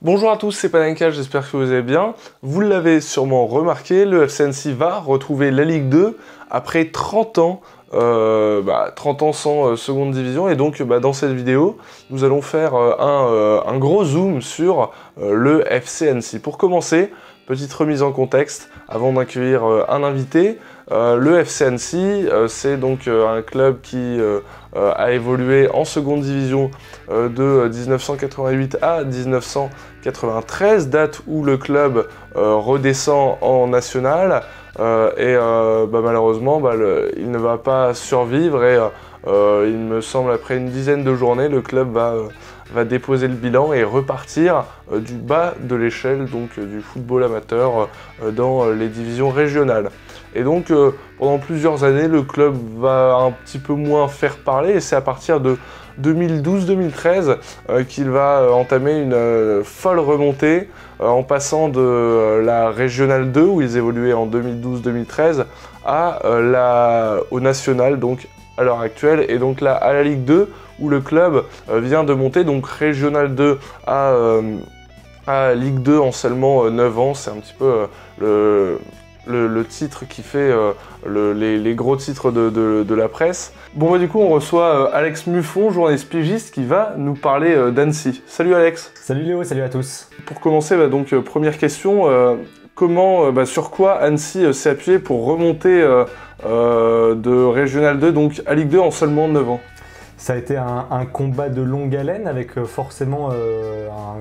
Bonjour à tous, c'est Panenka, j'espère que vous allez bien. Vous l'avez sûrement remarqué, le FC Annecy va retrouver la Ligue 2 après 30 ans, 30 ans sans seconde division. Et donc dans cette vidéo, nous allons faire un gros zoom sur le FC Annecy. Pour commencer, petite remise en contexte avant d'accueillir un invité. Le FC Annecy, c'est donc un club qui a évolué en seconde division de 1988 à 1993, date où le club redescend en national malheureusement il ne va pas survivre et il me semble après une dizaine de journées le club va déposer le bilan et repartir du bas de l'échelle, donc du football amateur dans les divisions régionales. Et donc pendant plusieurs années le club va un petit peu moins faire parler et c'est à partir de 2012-2013 qu'il va entamer une folle remontée en passant de la Régionale 2 où ils évoluaient en 2012-2013 au National donc à l'heure actuelle et donc là à la Ligue 2 où le club vient de monter donc Régionale 2 à Ligue 2 en seulement 9 ans. C'est un petit peu le titre qui fait les gros titres de la presse. Bon du coup on reçoit Alex Muffon, journaliste pigiste, qui va nous parler d'Annecy. Salut Alex. Salut Léo, salut à tous. Pour commencer, première question, sur quoi Annecy s'est appuyé pour remonter de Régional 2 donc à Ligue 2 en seulement 9 ans? Ça a été un combat de longue haleine avec forcément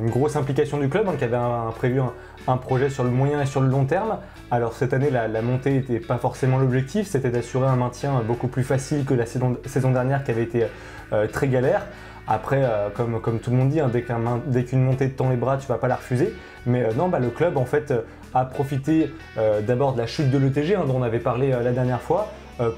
une grosse implication du club qui avait prévu un projet sur le moyen et sur le long terme. Alors cette année, la montée n'était pas forcément l'objectif, c'était d'assurer un maintien beaucoup plus facile que la saison dernière qui avait été très galère. Après, comme tout le monde dit, dès qu'une montée te tend les bras, tu vas pas la refuser. Mais le club en fait a profité d'abord de la chute de l'ETG dont on avait parlé la dernière fois,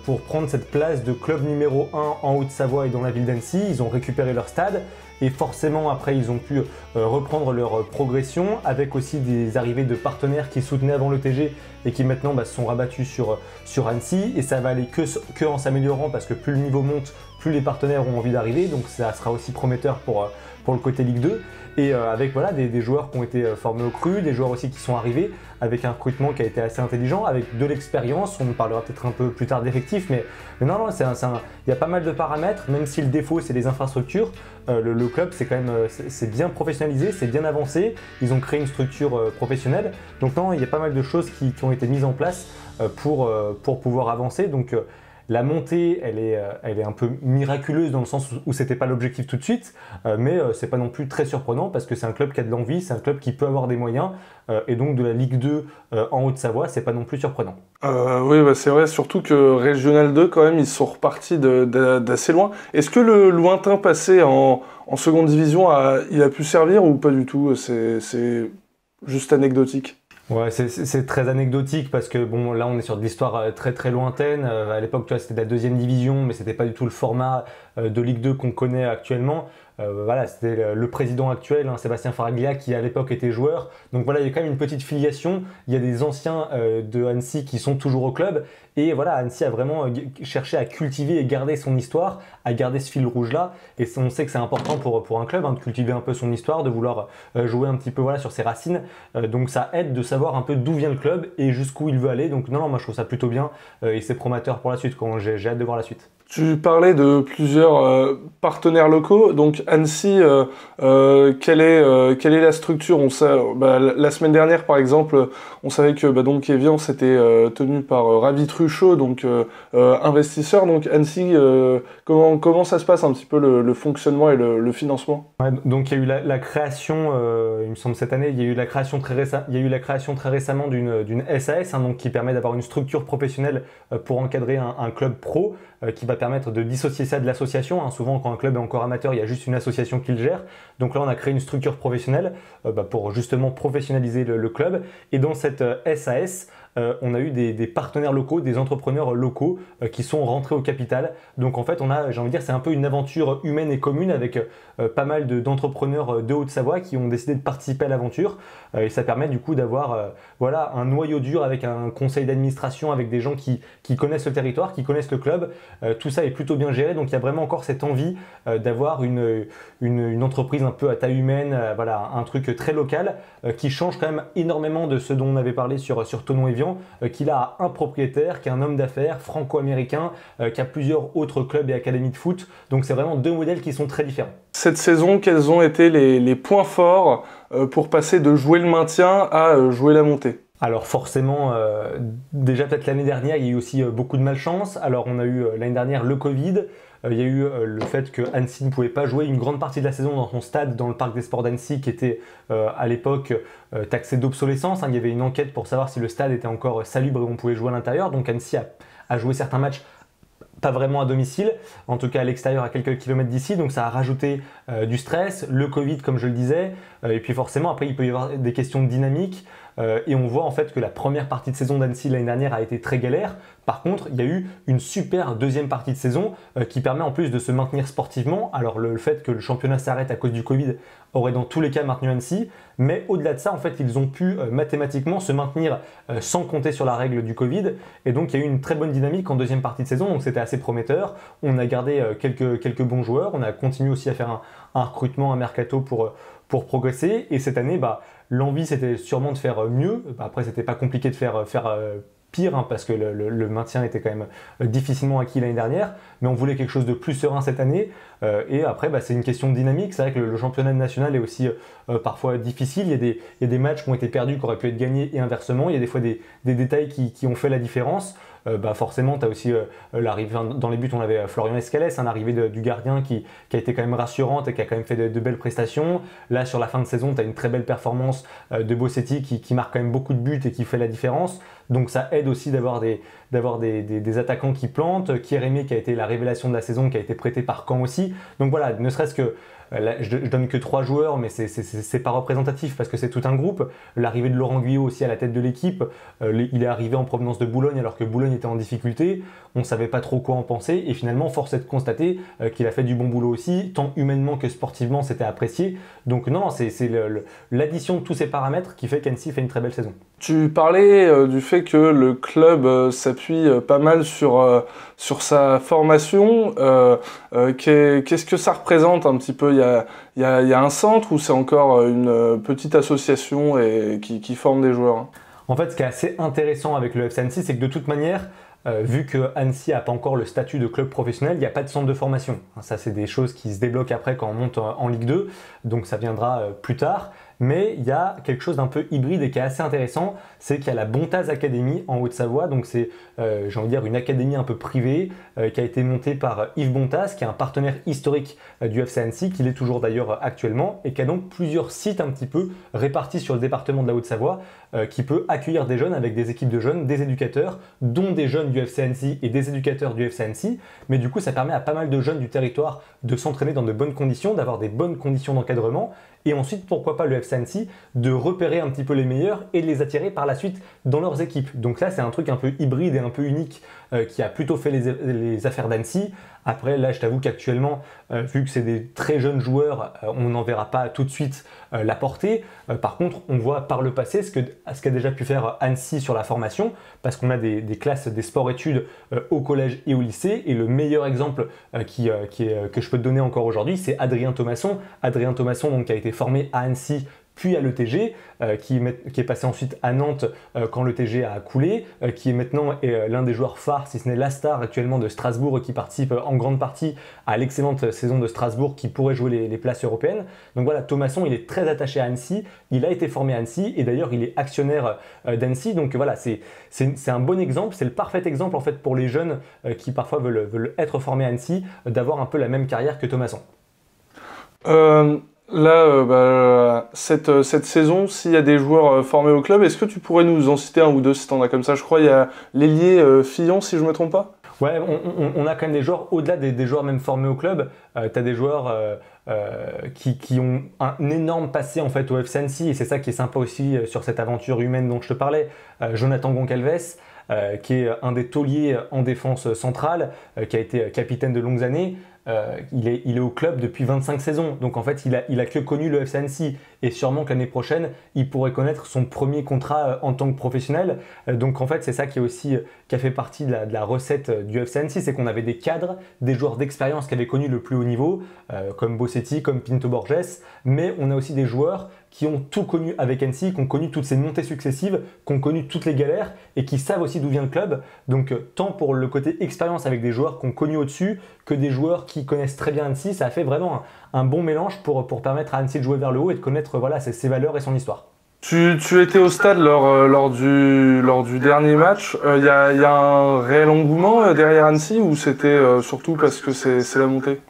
pour prendre cette place de club numéro 1 en Haute-Savoie et dans la ville d'Annecy. Ils ont récupéré leur stade et forcément après ils ont pu reprendre leur progression avec aussi des arrivées de partenaires qui soutenaient avant l'ETG et qui maintenant se sont rabattus sur Annecy, et ça va aller que en s'améliorant parce que plus le niveau monte, plus les partenaires ont envie d'arriver, donc ça sera aussi prometteur pour le côté Ligue 2. Et avec des joueurs qui ont été formés au cru, des joueurs aussi qui sont arrivés, avec un recrutement qui a été assez intelligent, avec de l'expérience. On parlera peut-être un peu plus tard d'effectifs, mais non, il y a pas mal de paramètres, même si le défaut c'est les infrastructures. Le club c'est bien professionnalisé, c'est bien avancé, ils ont créé une structure professionnelle. Donc non, il y a pas mal de choses qui ont été mises en place pour pouvoir avancer. Donc la montée, elle est un peu miraculeuse dans le sens où c'était pas l'objectif tout de suite, mais c'est pas non plus très surprenant parce que c'est un club qui a de l'envie, c'est un club qui peut avoir des moyens, et donc de la Ligue 2 en Haute-Savoie, c'est pas non plus surprenant. Oui, c'est vrai, surtout que Régional 2, quand même, ils sont repartis d'assez loin. Est-ce que le lointain passé en seconde division, il a pu servir ou pas du tout? C'est juste anecdotique. Ouais, c'est très anecdotique parce que bon, là on est sur de l'histoire très très lointaine. À l'époque, tu vois, c'était de la deuxième division, mais c'était pas du tout le format de Ligue 2 qu'on connaît actuellement. C'était le président actuel, Sébastien Faraglia, qui à l'époque était joueur. Donc voilà, il y a quand même une petite filiation. Il y a des anciens de Annecy qui sont toujours au club. Et voilà, Annecy a vraiment cherché à cultiver et garder son histoire, à garder ce fil rouge-là. Et on sait que c'est important pour un club de cultiver un peu son histoire, de vouloir jouer un petit peu sur ses racines. Donc ça aide de savoir un peu d'où vient le club et jusqu'où il veut aller. Donc non, moi je trouve ça plutôt bien et c'est prometteur pour la suite. J'ai hâte de voir la suite. Tu parlais de plusieurs partenaires locaux, donc Annecy, quelle est la structure? On sait, la semaine dernière par exemple, on savait que donc Evian c'était tenu par Ravi Truchot, donc investisseur. Donc Annecy, comment ça se passe un petit peu le fonctionnement et le financement? Ouais, donc il y a eu la création, il me semble cette année, il y a eu la création très récemment d'une SAS, donc qui permet d'avoir une structure professionnelle pour encadrer un club pro, qui va permettre de dissocier ça de l'association. Souvent, quand un club est encore amateur, il y a juste une association qui le gère. Donc là, on a créé une structure professionnelle pour justement professionnaliser le club. Et dans cette SAS, on a eu des partenaires locaux, des entrepreneurs locaux qui sont rentrés au capital. Donc en fait, j'ai envie de dire, c'est un peu une aventure humaine et commune avec pas mal d'entrepreneurs de Haute-Savoie qui ont décidé de participer à l'aventure. Et ça permet du coup d'avoir voilà, un noyau dur avec un conseil d'administration, avec des gens qui connaissent le territoire, qui connaissent le club. Tout ça est plutôt bien géré, donc il y a vraiment encore cette envie d'avoir une entreprise un peu à taille humaine, voilà, un truc très local qui change quand même énormément de ce dont on avait parlé sur Thonon-Évian, qu'il a un propriétaire, qui est un homme d'affaires franco-américain, qui a plusieurs autres clubs et académies de foot. Donc c'est vraiment deux modèles qui sont très différents. Cette saison, quels ont été les points forts pour passer de jouer le maintien à jouer la montée? Alors forcément, déjà peut-être l'année dernière, il y a eu aussi beaucoup de malchance. Alors on a eu l'année dernière le Covid, il y a eu le fait que Annecy ne pouvait pas jouer une grande partie de la saison dans son stade, dans le parc des sports d'Annecy, qui était à l'époque taxé d'obsolescence. Il y avait une enquête pour savoir si le stade était encore salubre et on pouvait jouer à l'intérieur. Donc Annecy a joué certains matchs pas vraiment à domicile, en tout cas à l'extérieur à quelques kilomètres d'ici, donc ça a rajouté du stress, le Covid comme je le disais, et puis forcément après il peut y avoir des questions de dynamique, et on voit en fait que la première partie de saison d'Annecy l'année dernière a été très galère. Par contre, il y a eu une super deuxième partie de saison qui permet en plus de se maintenir sportivement. Alors le fait que le championnat s'arrête à cause du Covid aurait dans tous les cas maintenu Annecy, mais au-delà de ça, en fait, ils ont pu mathématiquement se maintenir sans compter sur la règle du Covid. Et donc il y a eu une très bonne dynamique en deuxième partie de saison, donc c'était assez prometteur. On a gardé quelques bons joueurs, on a continué aussi à faire un recrutement, un mercato pour progresser. Et cette année, l'envie c'était sûrement de faire mieux. Après, c'était pas compliqué de faire pire, hein, parce que le maintien était quand même difficilement acquis l'année dernière, mais on voulait quelque chose de plus serein cette année. Et après, c'est une question de dynamique. C'est vrai que le championnat national est aussi parfois difficile. Il y a des matchs qui ont été perdus, qui auraient pu être gagnés et inversement. Il y a des fois des détails qui ont fait la différence. Forcément, tu as aussi l'arrivée dans les buts, on avait Florian Escalès, l'arrivée du gardien qui a été quand même rassurante et qui a quand même fait de belles prestations. Là, sur la fin de saison, tu as une très belle performance de Bossetti qui marque quand même beaucoup de buts et qui fait la différence. Donc ça aide aussi d'avoir des attaquants qui plantent. Kérémé qui a été la révélation de la saison, qui a été prêté par Caen aussi. Donc voilà, ne serait-ce que là, je donne que 3 joueurs, mais c'est pas représentatif parce que c'est tout un groupe. L'arrivée de Laurent Guyot aussi à la tête de l'équipe, il est arrivé en provenance de Boulogne alors que Boulogne était en difficulté. On ne savait pas trop quoi en penser et finalement, force est de constater qu'il a fait du bon boulot aussi, tant humainement que sportivement, c'était apprécié. Donc non, c'est l'addition de tous ces paramètres qui fait qu'Annecy fait une très belle saison. Tu parlais du fait que le club s'appuie pas mal sur sa formation. Qu'est-ce que ça représente un petit peu? Il y a un centre ou c'est encore une petite association qui forme des joueurs? En fait, ce qui est assez intéressant avec le FC Annecy, c'est que de toute manière, vu que Annecy n'a pas encore le statut de club professionnel, il n'y a pas de centre de formation. Ça, c'est des choses qui se débloquent après quand on monte en Ligue 2, donc ça viendra plus tard. Mais il y a quelque chose d'un peu hybride et qui est assez intéressant, c'est qu'il y a la Bontaz Academy en Haute-Savoie, donc c'est j'ai envie de dire une académie un peu privée qui a été montée par Yves Bontaz, qui est un partenaire historique du FC Annecy, qui l'est toujours d'ailleurs actuellement, et qui a donc plusieurs sites un petit peu répartis sur le département de la Haute-Savoie, qui peut accueillir des jeunes avec des équipes de jeunes, des éducateurs, dont des jeunes du FC Annecy et des éducateurs du FC Annecy, mais du coup ça permet à pas mal de jeunes du territoire de s'entraîner dans de bonnes conditions, d'avoir des bonnes conditions d'encadrement, et ensuite, pourquoi pas le FC Annecy, de repérer un petit peu les meilleurs et de les attirer par la suite dans leurs équipes. Donc ça, c'est un truc un peu hybride et un peu unique qui a plutôt fait les affaires d'Annecy. Après, là, je t'avoue qu'actuellement, vu que c'est des très jeunes joueurs, on n'en verra pas tout de suite la portée. Par contre, on voit par le passé ce qu'a déjà pu faire Annecy sur la formation, parce qu'on a des classes des sports-études au collège et au lycée. Et le meilleur exemple que je peux te donner encore aujourd'hui, c'est Adrien Thomasson. Adrien Thomasson, donc, qui a été formé à Annecy puis à l'ETG, qui est passé ensuite à Nantes quand l'ETG a coulé, qui est maintenant l'un des joueurs phares, si ce n'est la star actuellement de Strasbourg, qui participe en grande partie à l'excellente saison de Strasbourg, qui pourrait jouer les places européennes. Donc voilà, Thomasson, il est très attaché à Annecy, il a été formé à Annecy, et d'ailleurs il est actionnaire d'Annecy, donc voilà, c'est un bon exemple, c'est le parfait exemple en fait pour les jeunes qui parfois veulent être formés à Annecy, d'avoir un peu la même carrière que Thomasson. Là, cette saison, s'il y a des joueurs formés au club, est-ce que tu pourrais nous en citer un ou deux si t'en as comme ça? Je crois qu'il y a l'ailier Fillon, si je me trompe pas. Ouais, on a quand même des joueurs, au-delà des joueurs même formés au club, tu as des joueurs qui ont un énorme passé en fait au FC Annecy, et c'est ça qui est sympa aussi sur cette aventure humaine dont je te parlais. Jonathan Goncalves, qui est un des tauliers en défense centrale, qui a été capitaine de longues années. Il est au club depuis 25 saisons, donc en fait il a que connu le FC Annecy, et sûrement que l'année prochaine il pourrait connaître son premier contrat en tant que professionnel. Donc en fait c'est ça qui a fait partie de la recette du FC Annecy, c'est qu'on avait des cadres, des joueurs d'expérience qui avaient connu le plus haut niveau, comme Bossetti, comme Pinto Borges, mais on a aussi des joueurs qui ont tout connu avec Annecy, qui ont connu toutes ces montées successives, qui ont connu toutes les galères et qui savent aussi d'où vient le club. Donc tant pour le côté expérience avec des joueurs qui ont connu au-dessus que des joueurs qui connaissent très bien Annecy, ça a fait vraiment un bon mélange pour permettre à Annecy de jouer vers le haut et de connaître ses valeurs et son histoire. Tu étais au stade lors du dernier match. Il y a un réel engouement derrière Annecy, ou c'était surtout parce que c'est la montée?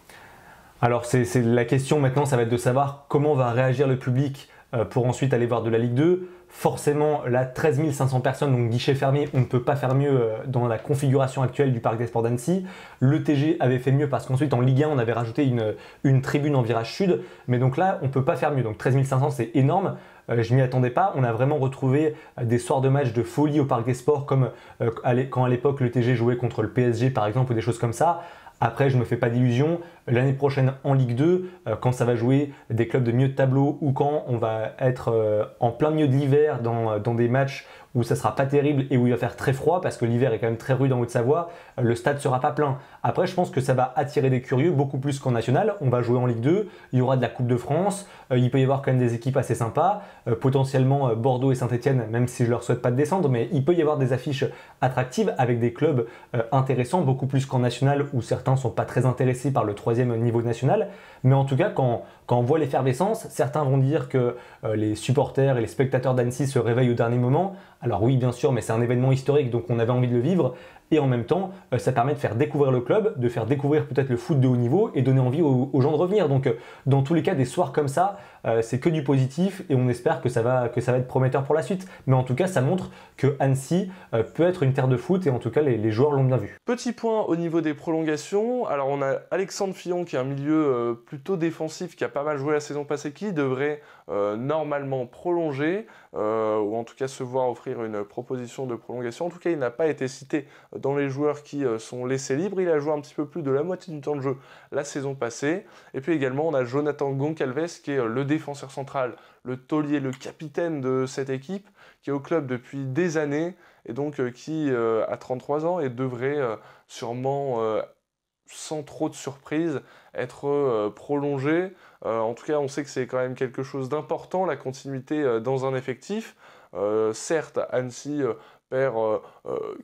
Alors c'est la question maintenant, ça va être de savoir comment va réagir le public pour ensuite aller voir de la Ligue 2. Forcément, là, 13 500 personnes, donc guichet fermé, on ne peut pas faire mieux dans la configuration actuelle du Parc des Sports d'Annecy. Le TG avait fait mieux parce qu'ensuite en Ligue 1, on avait rajouté une tribune en virage sud, mais donc là, on ne peut pas faire mieux. Donc 13 500, c'est énorme. Je m'y attendais pas. On a vraiment retrouvé des soirs de match de folie au Parc des Sports, comme quand à l'époque le TG jouait contre le PSG par exemple, ou des choses comme ça. Après, je ne me fais pas d'illusions, l'année prochaine en Ligue 2, quand ça va jouer des clubs de milieu de tableau, ou quand on va être en plein milieu de l'hiver dans des matchs où ça sera pas terrible et où il va faire très froid, parce que l'hiver est quand même très rude en Haute-Savoie, le stade sera pas plein. Après, je pense que ça va attirer des curieux beaucoup plus qu'en national. On va jouer en Ligue 2, il y aura de la Coupe de France, il peut y avoir quand même des équipes assez sympas, potentiellement Bordeaux et Saint-Etienne, même si je leur souhaite pas de descendre, mais il peut y avoir des affiches attractives avec des clubs intéressants, beaucoup plus qu'en national, où certains sont pas très intéressés par le 3e niveau national. Mais en tout cas, quand on voit l'effervescence, certains vont dire que les supporters et les spectateurs d'Annecy se réveillent au dernier moment. Alors oui, bien sûr, mais c'est un événement historique, donc on avait envie de le vivre. Et en même temps, ça permet de faire découvrir le club, de faire découvrir peut-être le foot de haut niveau et donner envie aux gens de revenir. Donc dans tous les cas, des soirs comme ça, c'est que du positif, et on espère que ça va être prometteur pour la suite. Mais en tout cas, ça montre que Annecy peut être une terre de foot, et en tout cas, les joueurs l'ont bien vu. Petit point au niveau des prolongations. Alors on a Alexandre Fillon, qui est un milieu plutôt défensif, qui a pas mal joué la saison passée, qui devrait normalement prolonger, ou en tout cas se voir offrir une proposition de prolongation. En tout cas, il n'a pas été cité dans les joueurs qui sont laissés libres. Il a joué un petit peu plus de la moitié du temps de jeu la saison passée. Et puis également, on a Jonathan Goncalves, qui est le défenseur central, le taulier, le capitaine de cette équipe, qui est au club depuis des années, et donc qui a 33 ans et devrait sûrement, sans trop de surprise, être prolongé. En tout cas, on sait que c'est quand même quelque chose d'important, la continuité dans un effectif. Certes, Annecy perd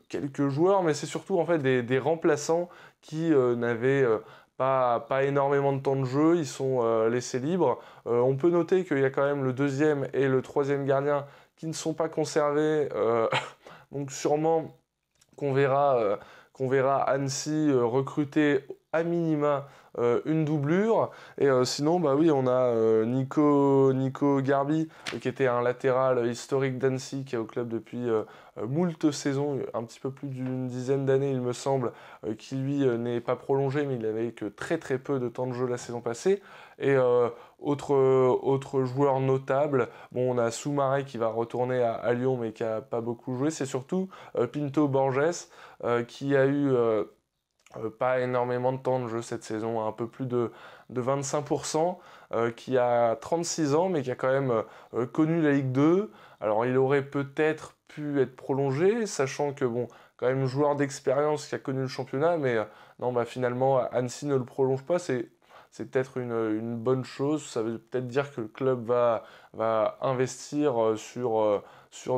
quelques joueurs, mais c'est surtout en fait des remplaçants qui n'avaient pas énormément de temps de jeu, ils sont laissés libres. On peut noter qu'il y a quand même le 2e et le 3e gardien qui ne sont pas conservés, donc sûrement qu'on verra Annecy recruter à minima une doublure. Et sinon, bah oui, on a Nico Garbi, qui était un latéral historique d'Annecy, qui est au club depuis moult saisons, un petit peu plus d'une dizaine d'années il me semble, qui lui n'est pas prolongé, mais il avait que très très peu de temps de jeu la saison passée. Et autre joueur notable, bon, on a Soumaré qui va retourner à Lyon, mais qui n'a pas beaucoup joué. C'est surtout Pinto Borges, qui a eu pas énormément de temps de jeu cette saison, un peu plus de 25%, qui a 36 ans, mais qui a quand même connu la Ligue 2. Alors il aurait peut-être pu être prolongé, sachant que, bon, quand même joueur d'expérience qui a connu le championnat, mais non, bah, finalement, Annecy ne le prolonge pas. C'est peut-être une bonne chose. Ça veut peut-être dire que le club va investir sur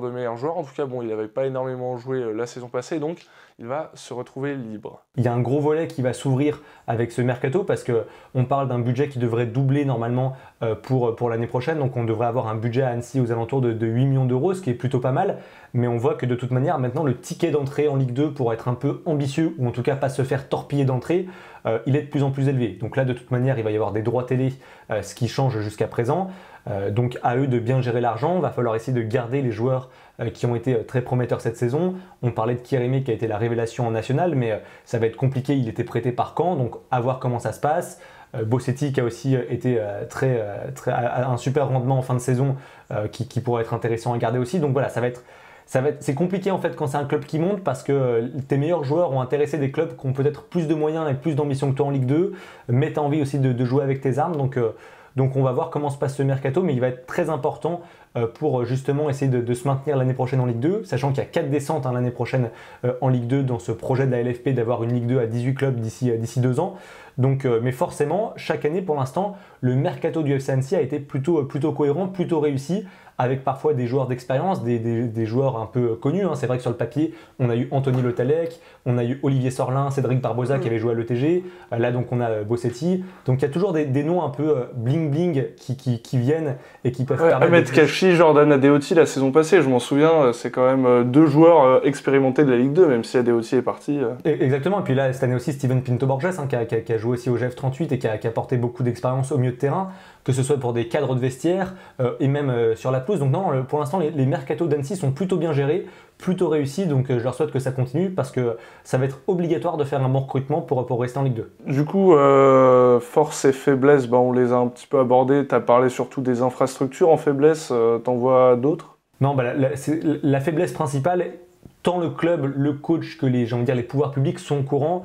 de meilleurs joueurs. En tout cas, bon, il n'avait pas énormément joué la saison passée, donc il va se retrouver libre. Il y a un gros volet qui va s'ouvrir avec ce mercato, parce qu'on parle d'un budget qui devrait doubler normalement pour l'année prochaine. Donc on devrait avoir un budget à Annecy aux alentours de 8 millions d'euros, ce qui est plutôt pas mal. Mais on voit que de toute manière, maintenant, le ticket d'entrée en Ligue 2, pour être un peu ambitieux, ou en tout cas pas se faire torpiller d'entrée, il est de plus en plus élevé. Donc là, de toute manière, il va y avoir des droits télé, ce qui change jusqu'à présent. Donc à eux de bien gérer l'argent. Va falloir essayer de garder les joueurs qui ont été très prometteurs cette saison. On parlait de Kérémé qui a été la révélation en national, mais ça va être compliqué. Il était prêté par Caen, donc à voir comment ça se passe. Bossetti qui a aussi été un super rendement en fin de saison qui pourrait être intéressant à garder aussi. Donc voilà, c'est compliqué en fait quand c'est un club qui monte parce que tes meilleurs joueurs ont intéressé des clubs qui ont peut-être plus de moyens et plus d'ambition que toi en Ligue 2, mais tu as envie aussi de jouer avec tes armes. Donc on va voir comment se passe ce mercato, mais il va être très important pour justement essayer de se maintenir l'année prochaine en Ligue 2, sachant qu'il y a 4 descentes l'année prochaine en Ligue 2 dans ce projet de la LFP d'avoir une Ligue 2 à 18 clubs d'ici 2 ans. Donc, mais forcément, chaque année pour l'instant, le mercato du FC Annecy a été plutôt cohérent, plutôt réussi, avec parfois des joueurs d'expérience, des joueurs un peu connus. C'est vrai que sur le papier, on a eu Anthony Le Tallec, on a eu Olivier Sorlin, Cédric Barbosa qui avait joué à l'ETG, là donc on a Bossetti. Donc il y a toujours des noms un peu bling-bling qui viennent et qui peuvent permettre... Ahmed Kachi, Jordan Adeoti la saison passée, je m'en souviens, c'est quand même 2 joueurs expérimentés de la Ligue 2, même si Adeoti est parti. Exactement, et puis là cette année aussi Steven Pinto Borges qui a joué aussi au GF38 et qui a apporté beaucoup d'expérience au milieu de terrain, que ce soit pour des cadres de vestiaire et même sur la pelouse. Donc non, pour l'instant les mercatos d'Annecy sont plutôt bien gérés, plutôt réussis, donc je leur souhaite que ça continue parce que ça va être obligatoire de faire un bon recrutement pour rester en Ligue 2. Du coup, force et faiblesse, on les a un petit peu abordées, tu as parlé surtout des infrastructures en faiblesse, t'en vois d'autres? Non, la faiblesse principale, tant le club, le coach que les pouvoirs publics sont au courant.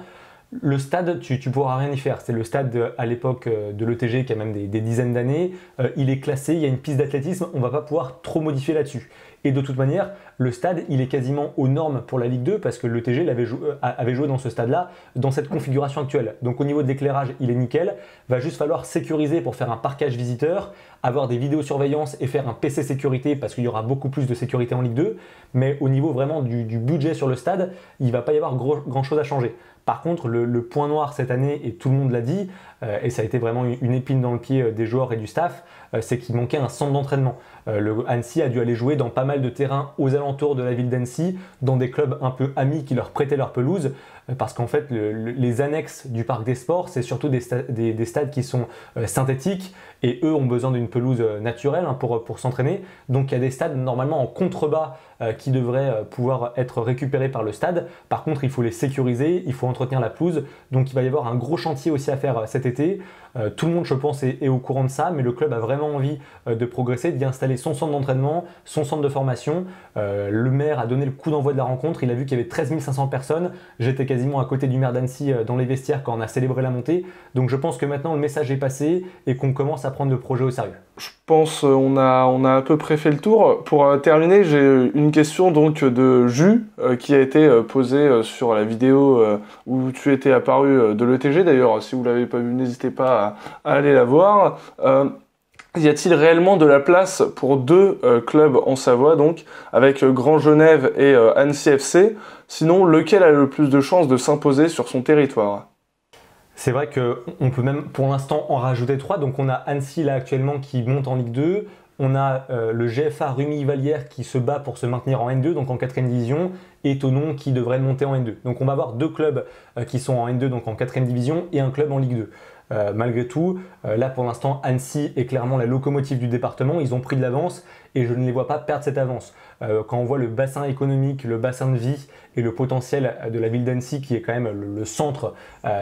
Le stade, tu pourras rien y faire. C'est le stade à l'époque de l'ETG qui a même des dizaines d'années. Il est classé, il y a une piste d'athlétisme, on ne va pas pouvoir trop modifier là-dessus. Et de toute manière, le stade, il est quasiment aux normes pour la Ligue 2 parce que l'ETG avait joué dans ce stade-là, dans cette configuration actuelle. Donc au niveau de l'éclairage, il est nickel. Va juste falloir sécuriser pour faire un parquage visiteur, avoir des vidéosurveillances et faire un PC sécurité parce qu'il y aura beaucoup plus de sécurité en Ligue 2. Mais au niveau vraiment du budget sur le stade, il ne va pas y avoir grand-chose à changer. Par contre, le point noir cette année, et tout le monde l'a dit, et ça a été vraiment une épine dans le pied des joueurs et du staff, c'est qu'il manquait un centre d'entraînement. Annecy a dû aller jouer dans pas mal de terrains aux alentours de la ville d'Annecy, dans des clubs un peu amis qui leur prêtaient leur pelouse, parce qu'en fait, les annexes du parc des sports, c'est surtout des stades qui sont synthétiques, et eux ont besoin d'une pelouse naturelle pour s'entraîner. Donc il y a des stades normalement en contrebas qui devraient pouvoir être récupérés par le stade. Par contre, il faut les sécuriser, il faut entretenir la pelouse. Donc il va y avoir un gros chantier aussi à faire cet été. Tout le monde, je pense, est au courant de ça, mais le club a vraiment envie de progresser, d'y installer son centre d'entraînement, son centre de formation. Le maire a donné le coup d'envoi de la rencontre, il a vu qu'il y avait 13 500 personnes. J'étais quasiment à côté du maire d'Annecy dans les vestiaires quand on a célébré la montée. Donc je pense que maintenant le message est passé et qu'on commence à prendre le projet au sérieux. Je pense on a à peu près fait le tour. Pour terminer, j'ai une question donc de Jus qui a été posée sur la vidéo où tu étais apparu de l'ETG. D'ailleurs, si vous ne l'avez pas vu, n'hésitez pas à aller la voir. Y a-t-il réellement de la place pour 2 clubs en Savoie, donc avec Grand Genève et Annecy FC? Sinon, lequel a le plus de chances de s'imposer sur son territoire? C'est vrai qu'on peut même pour l'instant en rajouter 3. Donc on a Annecy là actuellement qui monte en Ligue 2. On a le GFA Rumi-Vallière qui se bat pour se maintenir en N2, donc en 4e division, et Thonon qui devrait monter en N2. Donc on va avoir 2 clubs qui sont en N2, donc en 4e division, et un club en Ligue 2. Malgré tout, là pour l'instant, Annecy est clairement la locomotive du département. Ils ont pris de l'avance et je ne les vois pas perdre cette avance. Quand on voit le bassin économique, le bassin de vie et le potentiel de la ville d'Annecy qui est quand même le centre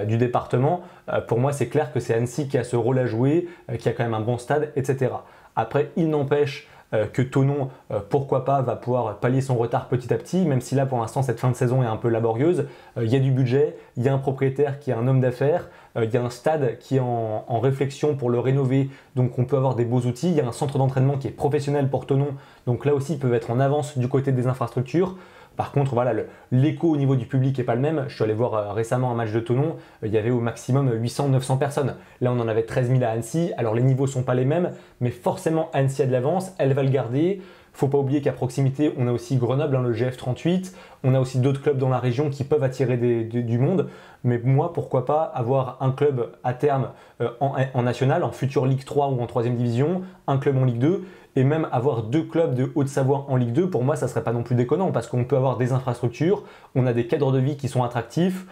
du département, pour moi c'est clair que c'est Annecy qui a ce rôle à jouer, qui a quand même un bon stade, etc. Après, il n'empêche que Thonon, pourquoi pas, va pouvoir pallier son retard petit à petit, même si là pour l'instant cette fin de saison est un peu laborieuse. Il y a du budget, il y a un propriétaire qui est un homme d'affaires, il y a un stade qui est en réflexion pour le rénover, donc on peut avoir des beaux outils. Il y a un centre d'entraînement qui est professionnel pour Thonon, donc là aussi ils peuvent être en avance du côté des infrastructures. Par contre, voilà, l'écho au niveau du public n'est pas le même. Je suis allé voir récemment un match de Thonon, il y avait au maximum 800-900 personnes. Là, on en avait 13 000 à Annecy. Alors, les niveaux ne sont pas les mêmes, mais forcément, Annecy a de l'avance, elle va le garder. Faut pas oublier qu'à proximité, on a aussi Grenoble, le GF38. On a aussi d'autres clubs dans la région qui peuvent attirer du monde. Mais moi, pourquoi pas avoir un club à terme en national, en future Ligue 3 ou en 3e division, un club en Ligue 2, et même avoir 2 clubs de Haute-Savoie en Ligue 2, pour moi, ça serait pas non plus déconnant parce qu'on peut avoir des infrastructures, on a des cadres de vie qui sont attractifs,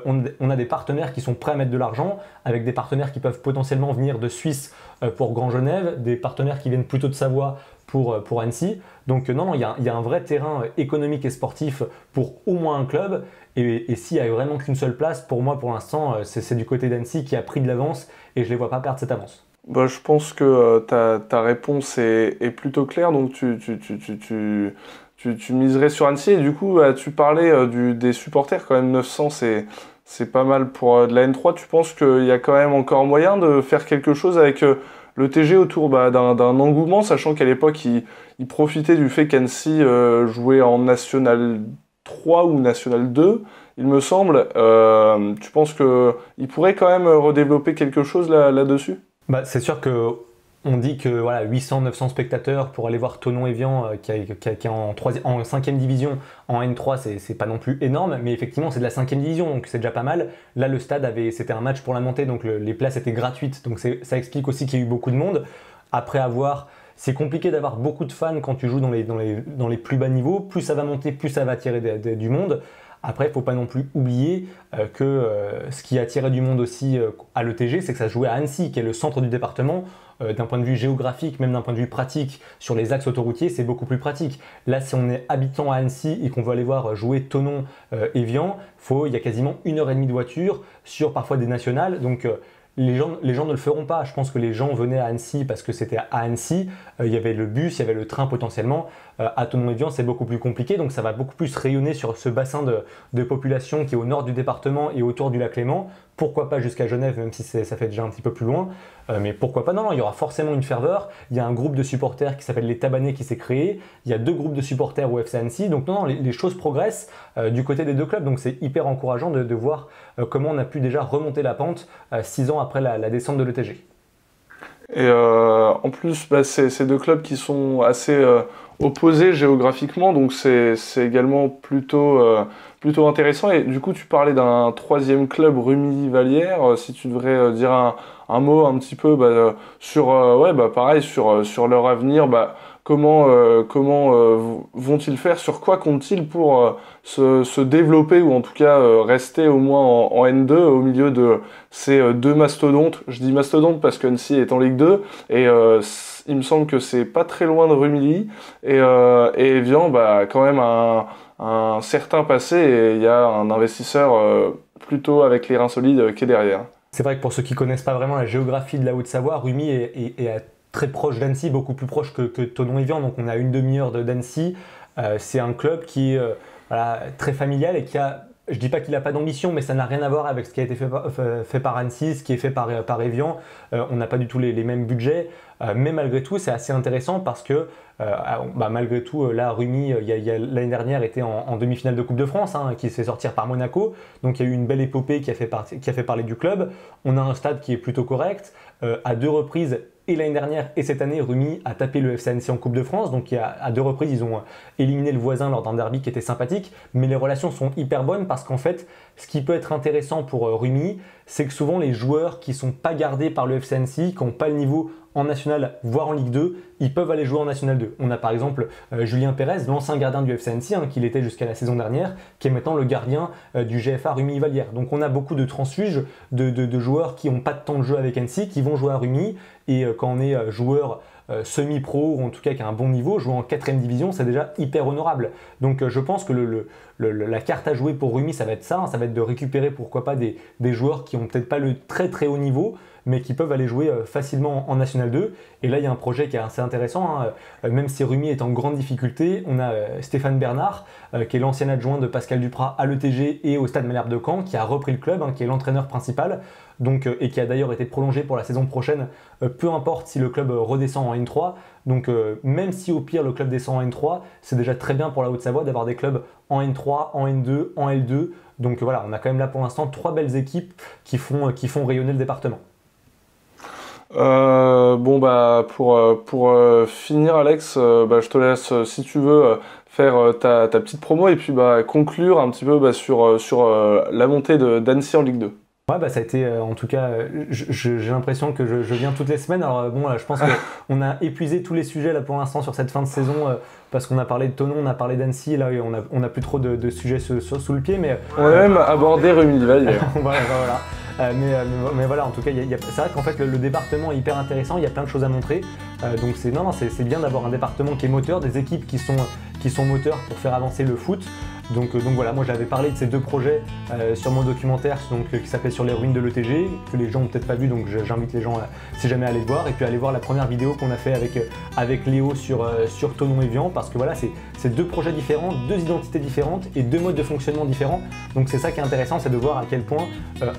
on a des partenaires qui sont prêts à mettre de l'argent, avec des partenaires qui peuvent potentiellement venir de Suisse pour Grand Genève, des partenaires qui viennent plutôt de Savoie pour Annecy. Donc non, il y a un vrai terrain économique et sportif pour au moins un club. Et s'il n'y a vraiment qu'une seule place, pour moi, pour l'instant, c'est du côté d'Annecy qui a pris de l'avance et je ne les vois pas perdre cette avance. Bah, je pense que ta réponse est plutôt claire, donc tu miserais sur Annecy. Et du coup, tu parlais des supporters, quand même 900, c'est pas mal pour de la N3. Tu penses qu'il y a quand même encore moyen de faire quelque chose avec le TG autour d'un engouement, sachant qu'à l'époque, il profitait du fait qu'Annecy jouait en National 3 ou National 2, il me semble. Tu penses qu'il pourrait quand même redévelopper quelque chose là-dessus? Bah, c'est sûr que on dit que voilà, 800-900 spectateurs pour aller voir Thonon-Évian qui est en 5e division en N3, c'est pas non plus énorme, mais effectivement c'est de la 5e division, donc c'est déjà pas mal. Là le stade c'était un match pour la montée, donc les places étaient gratuites, donc ça explique aussi qu'il y a eu beaucoup de monde. Après c'est compliqué d'avoir beaucoup de fans quand tu joues dans les plus bas niveaux, plus ça va monter, plus ça va attirer du monde. Après, il ne faut pas non plus oublier que ce qui attirait du monde aussi à l'ETG, c'est que ça se jouait à Annecy, qui est le centre du département. D'un point de vue géographique, même d'un point de vue pratique, sur les axes autoroutiers, c'est beaucoup plus pratique. Là, si on est habitant à Annecy et qu'on veut aller voir jouer Thonon-Évian, il y a quasiment 1h30 de voiture sur parfois des nationales. Donc, les gens ne le feront pas. Je pense que les gens venaient à Annecy parce que c'était à Annecy. Il y avait le bus, il y avait le train potentiellement. À Thonon-Évian, c'est beaucoup plus compliqué. Donc ça va beaucoup plus rayonner sur ce bassin de population qui est au nord du département et autour du lac Léman. Pourquoi pas jusqu'à Genève, même si ça fait déjà un petit peu plus loin. Mais pourquoi pas? Non, il y aura forcément une ferveur. Il y a un groupe de supporters qui s'appelle les Tabanais qui s'est créé. Il y a 2 groupes de supporters au FC Annecy. Donc non, les choses progressent du côté des 2 clubs. Donc c'est hyper encourageant de voir comment on a pu déjà remonter la pente 6 ans après la descente de l'ETG. Et en plus, c'est 2 clubs qui sont assez opposés géographiquement, donc c'est également plutôt intéressant. Et du coup, tu parlais d'un 3e club, Rumilly-Vallière. Si tu devrais dire un mot un petit peu sur pareil sur leur avenir, comment vont-ils faire, sur quoi comptent-ils pour se développer ou en tout cas rester au moins en N2 au milieu de ces 2 mastodontes. Je dis mastodontes parce qu'Annecy est en Ligue 2 et il me semble que c'est pas très loin de Rumilly et Évian quand même un certain passé et il y a un investisseur plutôt avec les reins solides qui est derrière. C'est vrai que pour ceux qui connaissent pas vraiment la géographie de la Haute-Savoie, Rumilly est très proche d'Annecy, beaucoup plus proche que Thonon-Évian, donc on a une demi-heure d'Annecy. C'est un club qui est très familial et qui a, je dis pas qu'il n'a pas d'ambition, mais ça n'a rien à voir avec ce qui a été fait par Annecy, ce qui est fait par Évian. On n'a pas du tout les mêmes budgets, mais malgré tout c'est assez intéressant parce que malgré tout là Rumilly l'année dernière était en demi-finale de Coupe de France qui s'est fait sortir par Monaco, donc il y a eu une belle épopée qui a fait parler du club. On a un stade qui est plutôt correct, à 2 reprises. Et l'année dernière et cette année, Rumilly a tapé le FC Annecy en Coupe de France. Donc à 2 reprises, ils ont éliminé le voisin lors d'un derby qui était sympathique. Mais les relations sont hyper bonnes parce qu'en fait, ce qui peut être intéressant pour Rumilly, c'est que souvent les joueurs qui ne sont pas gardés par le FC Annecy, qui n'ont pas le niveau en National, voire en Ligue 2, ils peuvent aller jouer en National 2. On a par exemple Julien Pérez, l'ancien gardien du FC Annecy, qui l'était jusqu'à la saison dernière, qui est maintenant le gardien du GFA Rumilly-Vallière. Donc on a beaucoup de transfuges de joueurs qui n'ont pas de temps de jeu avec Annecy, qui vont jouer à Rumilly. Et quand on est joueur semi-pro, ou en tout cas qui a un bon niveau, jouer en 4e division, c'est déjà hyper honorable. Donc je pense que la carte à jouer pour Rumilly, ça va être ça, ça va être de récupérer pourquoi pas des joueurs qui n'ont peut-être pas le très très haut niveau, mais qui peuvent aller jouer facilement en National 2. Et là, il y a un projet qui est assez intéressant, même si Rumilly est en grande difficulté. On a Stéphane Bernard, qui est l'ancien adjoint de Pascal Duprat à l'ETG et au Stade Malherbe de Caen, qui a repris le club, qui est l'entraîneur principal, et qui a d'ailleurs été prolongé pour la saison prochaine, peu importe si le club redescend en N3. Donc même si au pire le club descend en N3, c'est déjà très bien pour la Haute-Savoie d'avoir des clubs en N3, en N2, en L2. Donc voilà, on a quand même là pour l'instant 3 belles équipes qui font rayonner le département. Pour finir Alex, je te laisse si tu veux faire ta petite promo et puis conclure un petit peu sur la montée d'Annecy en Ligue 2. Ouais, ça a été, en tout cas, j'ai l'impression que je viens toutes les semaines. Alors je pense qu'on a épuisé tous les sujets là pour l'instant sur cette fin de saison parce qu'on a parlé de Thonon, on a parlé d'Annecy, et là on a plus trop de sujets sous le pied. Mais on a même abordé Rumilly-Vallière. voilà. Mais voilà, en tout cas, c'est vrai qu'en fait le département est hyper intéressant, il y a plein de choses à montrer. Donc c'est bien d'avoir un département qui est moteur, des équipes qui sont moteurs pour faire avancer le foot. Donc voilà, moi j'avais parlé de ces 2 projets sur mon documentaire qui s'appelait Sur les ruines de l'ETG, que les gens n'ont peut-être pas vu, donc j'invite les gens si jamais à aller le voir, et puis aller voir la première vidéo qu'on a fait avec Léo sur Thonon-Évian, parce que voilà, c'est 2 projets différents, 2 identités différentes et 2 modes de fonctionnement différents. Donc c'est ça qui est intéressant, c'est de voir à quel point,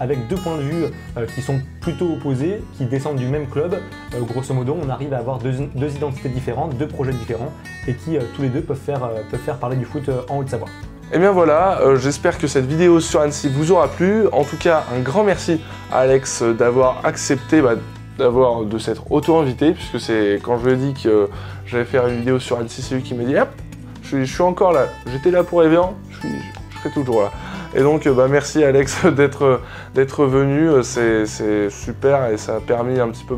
avec 2 points de vue qui sont plutôt opposés, qui descendent du même club, grosso modo, on arrive à avoir 2 identités différentes, 2 projets différents, et qui tous les 2 peuvent faire parler du foot en Haute-Savoie. Et bien voilà, j'espère que cette vidéo sur Annecy vous aura plu. En tout cas, un grand merci à Alex d'avoir accepté de s'être auto-invité, puisque c'est quand je lui ai dit que j'allais faire une vidéo sur Annecy, c'est lui qui m'a dit « Hop, je suis encore là, j'étais là pour Évian, je serai toujours là ». Et donc merci Alex d'être venu, c'est super, et ça a permis un petit peu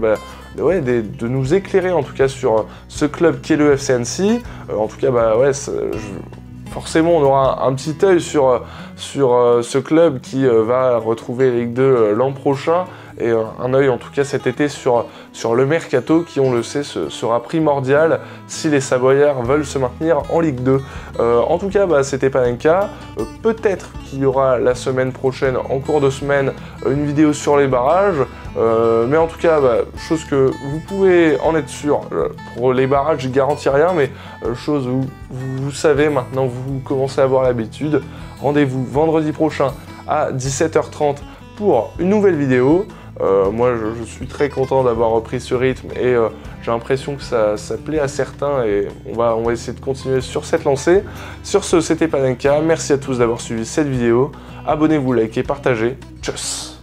de nous éclairer en tout cas sur ce club qui est le FC Annecy. En tout cas forcément, on aura un petit œil sur ce club qui va retrouver Ligue 2 l'an prochain, et un œil en tout cas cet été sur le mercato qui, on le sait, sera primordial si les Savoyards veulent se maintenir en Ligue 2. En tout cas, c'était Panenka. Peut-être qu'il y aura la semaine prochaine, en cours de semaine, une vidéo sur les barrages. Mais en tout cas, chose que vous pouvez en être sûr, pour les barrages, je ne garantis rien, mais chose où vous savez maintenant, vous commencez à avoir l'habitude. Rendez-vous vendredi prochain à 17h30 pour une nouvelle vidéo. Moi, je suis très content d'avoir repris ce rythme, et j'ai l'impression que ça plaît à certains, et on va essayer de continuer sur cette lancée. Sur ce, c'était Panenka. Merci à tous d'avoir suivi cette vidéo. Abonnez-vous, likez, partagez. Tchuss!